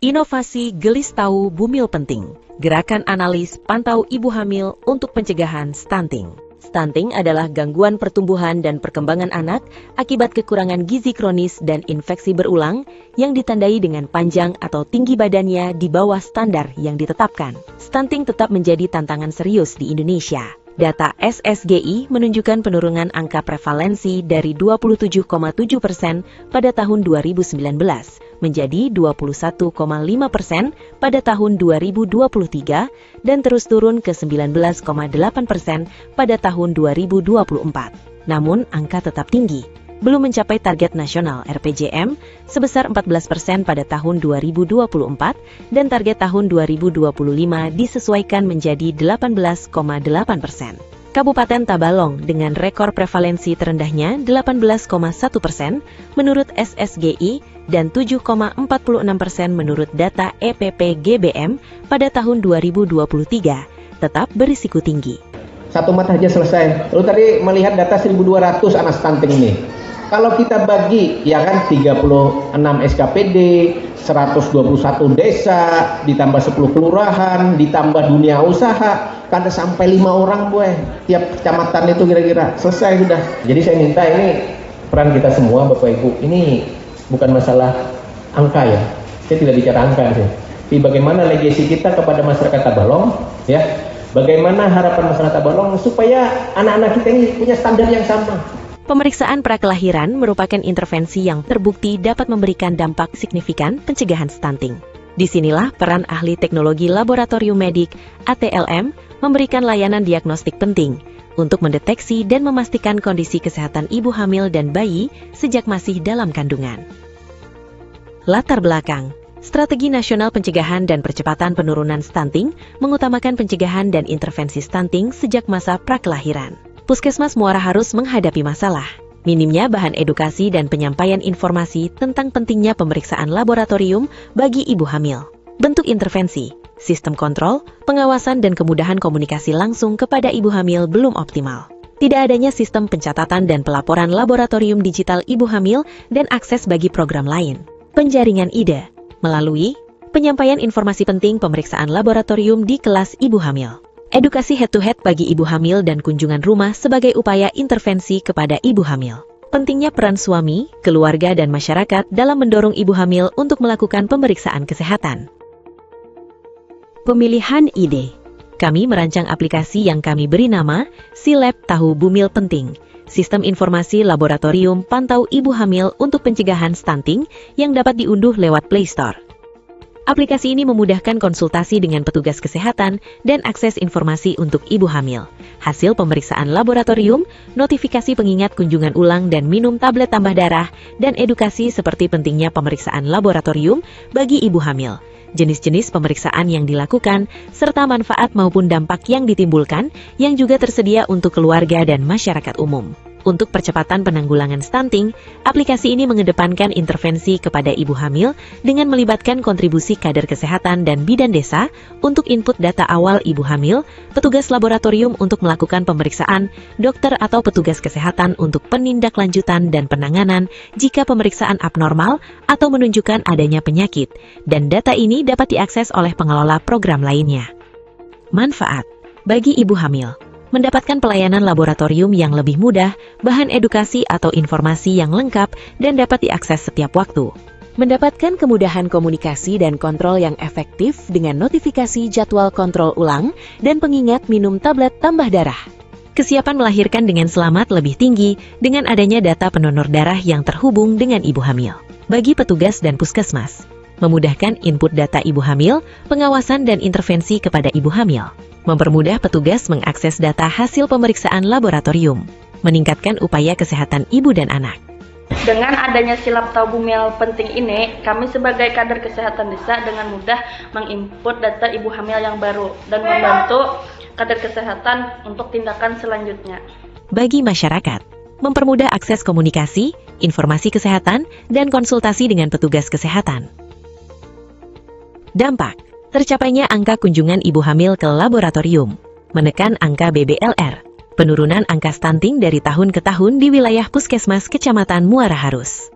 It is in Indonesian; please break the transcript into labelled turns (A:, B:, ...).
A: Inovasi Gelis Tahu Bumil Penting, gerakan analis pantau ibu hamil untuk pencegahan stunting. Stunting adalah gangguan pertumbuhan dan perkembangan anak akibat kekurangan gizi kronis dan infeksi berulang yang ditandai dengan panjang atau tinggi badannya di bawah standar yang ditetapkan. Stunting tetap menjadi tantangan serius di Indonesia. Data SSGI menunjukkan penurunan angka prevalensi dari 27,7% pada tahun 2019 menjadi 21,5% pada tahun 2023 dan terus turun ke 19,8% pada tahun 2024. Namun angka tetap tinggi, belum mencapai target nasional RPJM sebesar 14% pada tahun 2024 dan target tahun 2025 disesuaikan menjadi 18,8%. Kabupaten Tabalong dengan rekor prevalensi terendahnya 18,1% menurut SSGI dan 7,46% menurut data EPPGBM pada tahun 2023 tetap berisiko tinggi.
B: Satu mata aja selesai. Lalu tadi melihat data 1.200 anak stunting ini. Kalau kita bagi, ya kan 36 SKPD, 121 desa, ditambah 10 kelurahan, ditambah dunia usaha, kan sampai 5 orang tiap kecamatan itu kira-kira selesai sudah. Jadi saya minta ini peran kita semua Bapak Ibu, ini bukan masalah angka ya, saya tidak bicara angka sih. Tapi bagaimana legasi kita kepada masyarakat Tabalong, ya, bagaimana harapan masyarakat Tabalong supaya anak-anak kita ini punya standar yang sama.
A: Pemeriksaan prakelahiran merupakan intervensi yang terbukti dapat memberikan dampak signifikan pencegahan stunting. Disinilah peran ahli teknologi laboratorium medik (ATLM) memberikan layanan diagnostik penting untuk mendeteksi dan memastikan kondisi kesehatan ibu hamil dan bayi sejak masih dalam kandungan. Latar belakang: Strategi Nasional Pencegahan dan Percepatan Penurunan Stunting mengutamakan pencegahan dan intervensi stunting sejak masa prakelahiran. Puskesmas Muara harus menghadapi masalah minimnya bahan edukasi dan penyampaian informasi tentang pentingnya pemeriksaan laboratorium bagi ibu hamil. Bentuk intervensi, sistem kontrol, pengawasan dan kemudahan komunikasi langsung kepada ibu hamil belum optimal. Tidak adanya sistem pencatatan dan pelaporan laboratorium digital ibu hamil dan akses bagi program lain. Penjaringan ide melalui penyampaian informasi penting pemeriksaan laboratorium di kelas ibu hamil. Edukasi head-to-head bagi ibu hamil dan kunjungan rumah sebagai upaya intervensi kepada ibu hamil. Pentingnya peran suami, keluarga, dan masyarakat dalam mendorong ibu hamil untuk melakukan pemeriksaan kesehatan. Pemilihan ide. Kami merancang aplikasi yang kami beri nama SILAB Tahu Bumil Penting, Sistem Informasi Laboratorium Pantau Ibu Hamil untuk Pencegahan Stunting yang dapat diunduh lewat Play Store. Aplikasi ini memudahkan konsultasi dengan petugas kesehatan dan akses informasi untuk ibu hamil, hasil pemeriksaan laboratorium, notifikasi pengingat kunjungan ulang dan minum tablet tambah darah, dan edukasi seperti pentingnya pemeriksaan laboratorium bagi ibu hamil, jenis-jenis pemeriksaan yang dilakukan, serta manfaat maupun dampak yang ditimbulkan yang juga tersedia untuk keluarga dan masyarakat umum. Untuk percepatan penanggulangan stunting, aplikasi ini mengedepankan intervensi kepada ibu hamil dengan melibatkan kontribusi kader kesehatan dan bidan desa untuk input data awal ibu hamil, petugas laboratorium untuk melakukan pemeriksaan, dokter atau petugas kesehatan untuk penindaklanjutan dan penanganan jika pemeriksaan abnormal atau menunjukkan adanya penyakit, dan data ini dapat diakses oleh pengelola program lainnya. Manfaat bagi ibu hamil: mendapatkan pelayanan laboratorium yang lebih mudah, bahan edukasi atau informasi yang lengkap, dan dapat diakses setiap waktu. Mendapatkan kemudahan komunikasi dan kontrol yang efektif dengan notifikasi jadwal kontrol ulang dan pengingat minum tablet tambah darah. Kesiapan melahirkan dengan selamat lebih tinggi dengan adanya data pendonor darah yang terhubung dengan ibu hamil. Bagi petugas dan puskesmas, memudahkan input data ibu hamil, pengawasan dan intervensi kepada ibu hamil. Mempermudah petugas mengakses data hasil pemeriksaan laboratorium, meningkatkan upaya kesehatan ibu dan anak.
C: Dengan adanya SILAB Tahu Bumil Penting ini, kami sebagai kader kesehatan desa dengan mudah menginput data ibu hamil yang baru dan membantu kader kesehatan untuk tindakan selanjutnya.
A: Bagi masyarakat, mempermudah akses komunikasi, informasi kesehatan, dan konsultasi dengan petugas kesehatan. Dampak: tercapainya angka kunjungan ibu hamil ke laboratorium, menekan angka BBLR, penurunan angka stunting dari tahun ke tahun di wilayah Puskesmas Kecamatan Muara Harus.